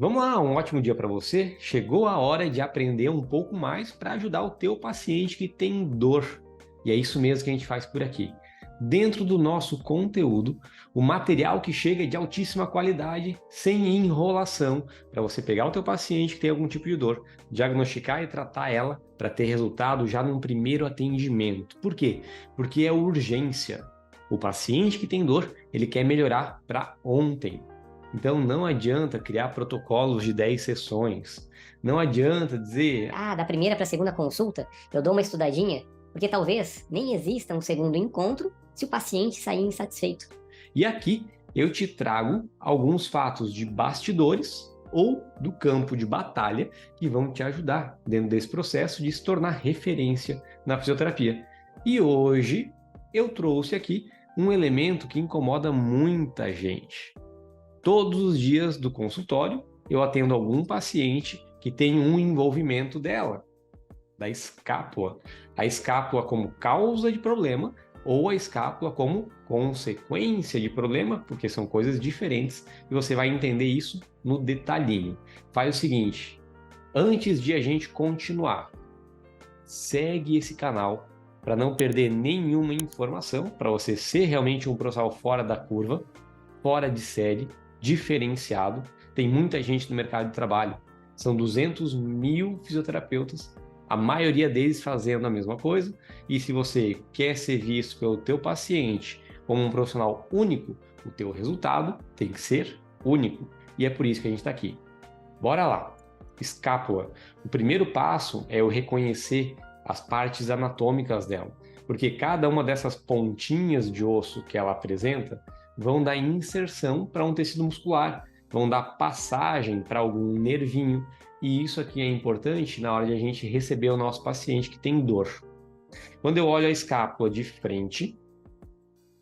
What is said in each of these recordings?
Vamos lá, um ótimo dia para você. Chegou a hora de aprender um pouco mais para ajudar o teu paciente que tem dor. E é isso mesmo que a gente faz por aqui. Dentro do nosso conteúdo, o material que chega é de altíssima qualidade, sem enrolação, para você pegar o teu paciente que tem algum tipo de dor, diagnosticar e tratar ela para ter resultado já num primeiro atendimento. Por quê? Porque é urgência. O paciente que tem dor, ele quer melhorar para ontem. Então não adianta criar protocolos de 10 sessões. Não adianta dizer, Da primeira para a segunda consulta, eu dou uma estudadinha, porque talvez nem exista um segundo encontro se o paciente sair insatisfeito. e aqui eu te trago alguns fatos de bastidores ou do campo de batalha que vão te ajudar dentro desse processo de se tornar referência na fisioterapia. E hoje eu trouxe aqui um elemento que incomoda muita gente. Todos os dias do consultório, eu atendo algum paciente que tem um envolvimento dela, da escápula. A escápula como causa de problema ou a escápula como consequência de problema, porque são coisas diferentes e você vai entender isso no detalhinho. Faz o seguinte, antes de a gente continuar, segue esse canal para não perder nenhuma informação, para você ser realmente um profissional fora da curva, fora de série, diferenciado. Tem muita gente no mercado de trabalho. São 200 mil fisioterapeutas, a maioria deles fazendo a mesma coisa. E se você quer ser visto pelo teu paciente como um profissional único, o teu resultado tem que ser único. E é por isso que a gente está aqui. Bora lá! Escápula. O primeiro passo é eu reconhecer as partes anatômicas dela, porque cada uma dessas pontinhas de osso que ela apresenta vão dar inserção para um tecido muscular, vão dar passagem para algum nervinho, e isso aqui é importante na hora de a gente receber o nosso paciente que tem dor. Quando eu olho a escápula de frente,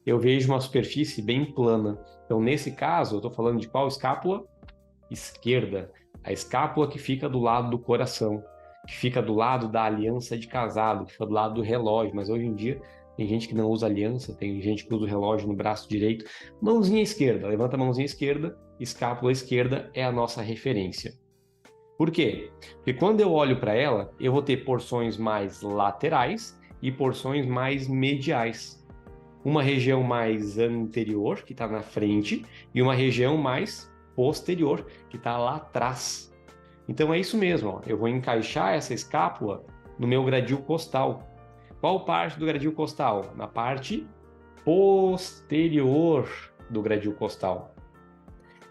eu vejo uma superfície bem plana. Então, nesse caso, eu estou falando de qual escápula? Esquerda. A escápula que fica do lado do coração, que fica do lado da aliança de casado, que fica do lado do relógio, mas hoje em dia tem gente que não usa aliança, tem gente que usa o relógio no braço direito. Mãozinha esquerda, levanta a mãozinha esquerda, escápula esquerda é a nossa referência. Por quê? Porque quando eu olho para ela, eu vou ter porções mais laterais e porções mais mediais. Uma região mais anterior, que está na frente, e uma região mais posterior, que está lá atrás. Então é isso mesmo, ó. Eu vou encaixar essa escápula no meu gradil costal. Qual parte do gradil costal? Na parte posterior do gradil costal.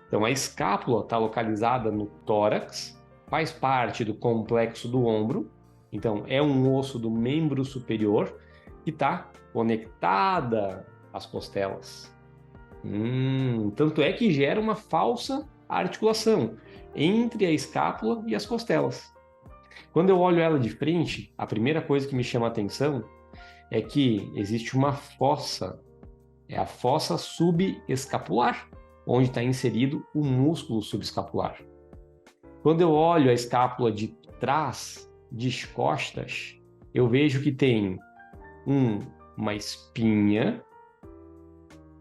Então a escápula está localizada no tórax, faz parte do complexo do ombro, então é um osso do membro superior que está conectada às costelas. Tanto é que gera uma falsa articulação entre a escápula e as costelas. Quando eu olho ela de frente, a primeira coisa que me chama a atenção é que existe uma fossa, é a fossa subescapular, onde está inserido o músculo subescapular. Quando eu olho a escápula de trás, de costas, eu vejo que tem uma espinha,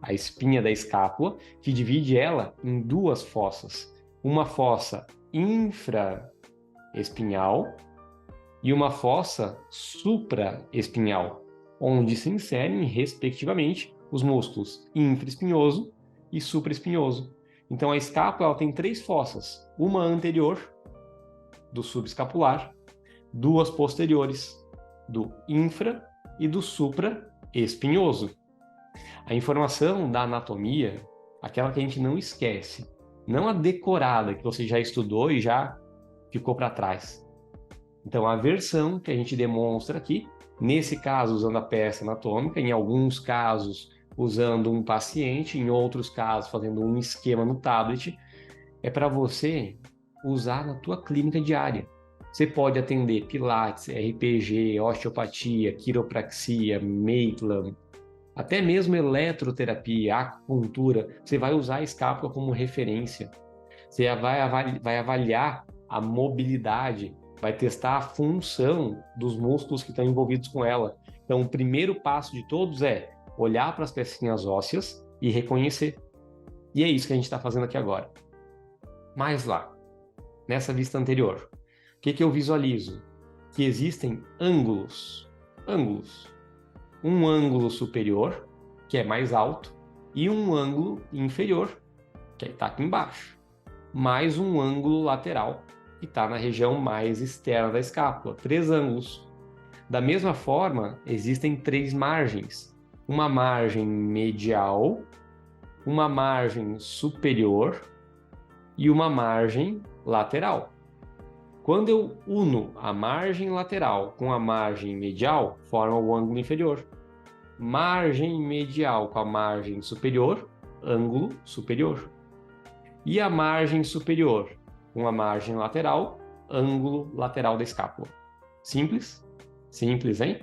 a espinha da escápula, que divide ela em duas fossas. Uma fossa infraespinhal e uma fossa supraespinhal, onde se inserem, respectivamente, os músculos infraespinhoso e supraespinhoso. Então a escápula ela tem três fossas, uma anterior, do subescapular, duas posteriores, do infra e do supraespinhoso. A informação da anatomia, aquela que a gente não esquece, não a decorada que você já estudou e já ficou para trás. Então, a versão que a gente demonstra aqui, nesse caso usando a peça anatômica, em alguns casos usando um paciente, em outros casos fazendo um esquema no tablet, é para você usar na tua clínica diária. Você pode atender pilates, RPG, osteopatia, quiropraxia, Maitland, até mesmo eletroterapia, acupuntura. Você vai usar a escápula como referência. Você vai avaliar a mobilidade, vai testar a função dos músculos que estão envolvidos com ela. Então, o primeiro passo de todos é olhar para as pecinhas ósseas e reconhecer. E é isso que a gente está fazendo aqui agora. Mas lá, nessa vista anterior? O que eu visualizo? Que existem ângulos. Um ângulo superior, que é mais alto, e um ângulo inferior, que está aqui embaixo, mais um ângulo lateral, que está na região mais externa da escápula. 3 ângulos. Da mesma forma, existem 3 margens. Uma margem medial, uma margem superior e uma margem lateral. Quando eu uno a margem lateral com a margem medial, forma o ângulo inferior. Margem medial com a margem superior, ângulo superior. E a margem superior com a margem lateral, ângulo lateral da escápula. Simples? Simples, hein?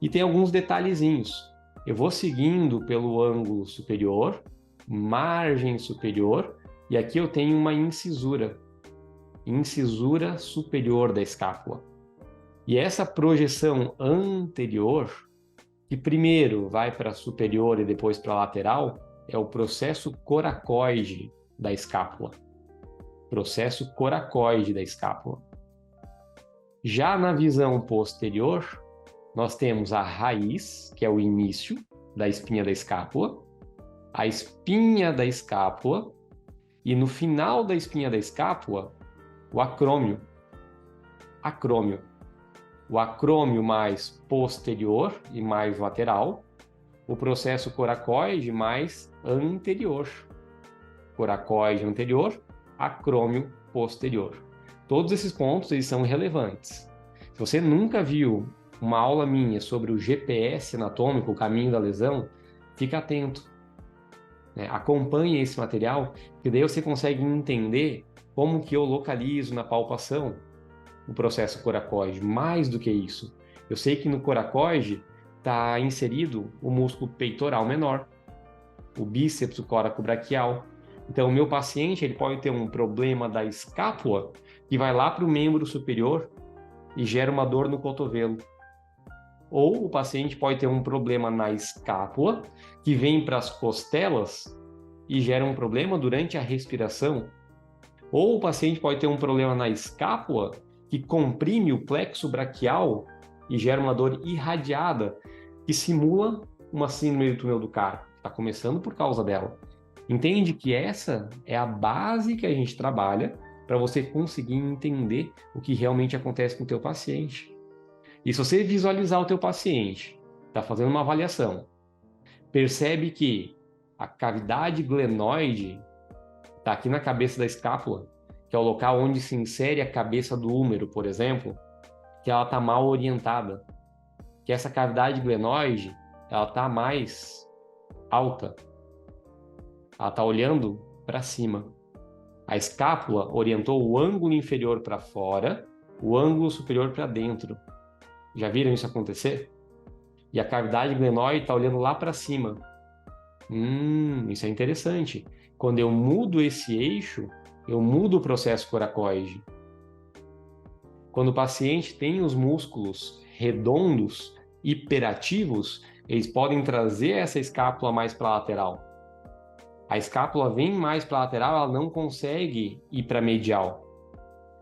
E tem alguns detalhezinhos. Eu vou seguindo pelo ângulo superior, margem superior, e aqui eu tenho uma incisura superior da escápula. E essa projeção anterior, que primeiro vai para a superior e depois para a lateral, é o processo coracoide da escápula. Processo coracoide da escápula. Já na visão posterior, nós temos a raiz, que é o início da espinha da escápula, a espinha da escápula, e no final da espinha da escápula, o acrômio. O acrômio mais posterior e mais lateral, o processo coracoide mais anterior. Coracoide anterior, acrômio posterior. Todos esses pontos eles são relevantes. Se você nunca viu uma aula minha sobre o GPS anatômico, o caminho da lesão, fica atento. Acompanhe esse material, que daí você consegue entender como que eu localizo na palpação o processo coracoide. Mais do que isso, eu sei que no coracoide está inserido o músculo peitoral menor, o bíceps coracobraquial. Então, o meu paciente ele pode ter um problema da escápula que vai lá para o membro superior e gera uma dor no cotovelo. Ou o paciente pode ter um problema na escápula que vem para as costelas e gera um problema durante a respiração. Ou o paciente pode ter um problema na escápula que comprime o plexo braquial e gera uma dor irradiada que simula uma síndrome do túnel do carpo. Está começando por causa dela. Entende que essa é a base que a gente trabalha para você conseguir entender o que realmente acontece com o teu paciente. E se você visualizar o teu paciente, está fazendo uma avaliação, percebe que a cavidade glenoide está aqui na cabeça da escápula, que é o local onde se insere a cabeça do húmero, por exemplo, que ela está mal orientada, que essa cavidade glenoide ela está mais alta, ela está olhando para cima. A escápula orientou o ângulo inferior para fora, o ângulo superior para dentro. Já viram isso acontecer? E a cavidade glenoide está olhando lá para cima. Isso é interessante. Quando eu mudo esse eixo, eu mudo o processo coracoide. Quando o paciente tem os músculos redondos, hiperativos, eles podem trazer essa escápula mais para a lateral. A escápula vem mais para a lateral, ela não consegue ir para a medial.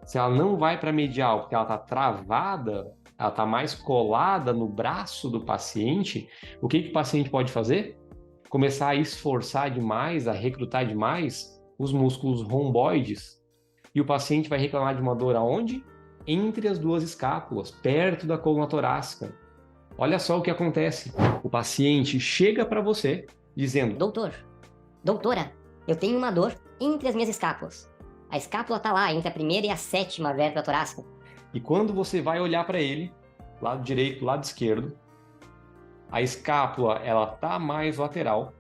Se ela não vai para a medial porque ela está travada, ela está mais colada no braço do paciente, o que o paciente pode fazer? Começar a esforçar demais, a recrutar demais os músculos romboides. E o paciente vai reclamar de uma dor aonde? Entre as duas escápulas, perto da coluna torácica. Olha só o que acontece. O paciente chega para você dizendo: Doutora, eu tenho uma dor entre as minhas escápulas. A escápula está lá, entre a primeira e a 7ª vértebra torácica. E quando você vai olhar para ele, lado direito, lado esquerdo, a escápula ela tá mais lateral,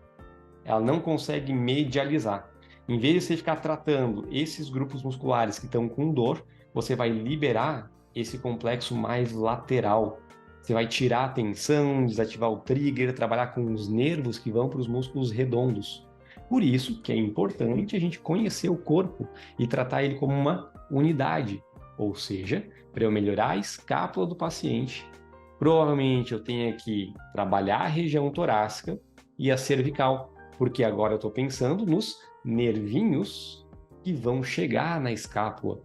ela não consegue medializar. Em vez de você ficar tratando esses grupos musculares que estão com dor, você vai liberar esse complexo mais lateral. Você vai tirar a tensão, desativar o trigger, trabalhar com os nervos que vão para os músculos redondos. Por isso que é importante a gente conhecer o corpo e tratar ele como uma unidade. Ou seja, para eu melhorar a escápula do paciente, provavelmente eu tenho que trabalhar a região torácica e a cervical, porque agora eu estou pensando nos nervinhos que que vão chegar na escápula,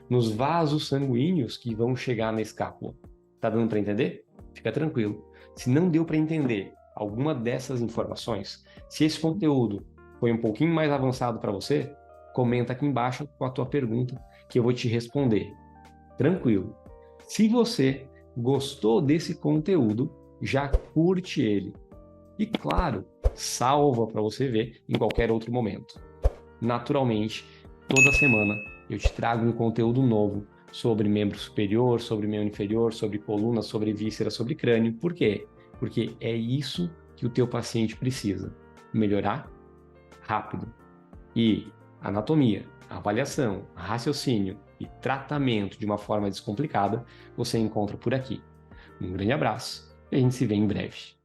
nos vasos sanguíneos que vão chegar na escápula. Tá dando para entender? Fica tranquilo. Se não deu para entender alguma dessas informações, se esse conteúdo foi um pouquinho mais avançado para você, comenta aqui embaixo com a tua pergunta que eu vou te responder. Tranquilo. Se você gostou desse conteúdo, já curte ele. E claro, salva para você ver em qualquer outro momento. Naturalmente, toda semana eu te trago um conteúdo novo sobre membro superior, sobre membro inferior, sobre coluna, sobre víscera, sobre crânio. Por quê? Porque é isso que o teu paciente precisa. Melhorar rápido. E anatomia, avaliação, raciocínio e tratamento de uma forma descomplicada, você encontra por aqui. Um grande abraço e a gente se vê em breve.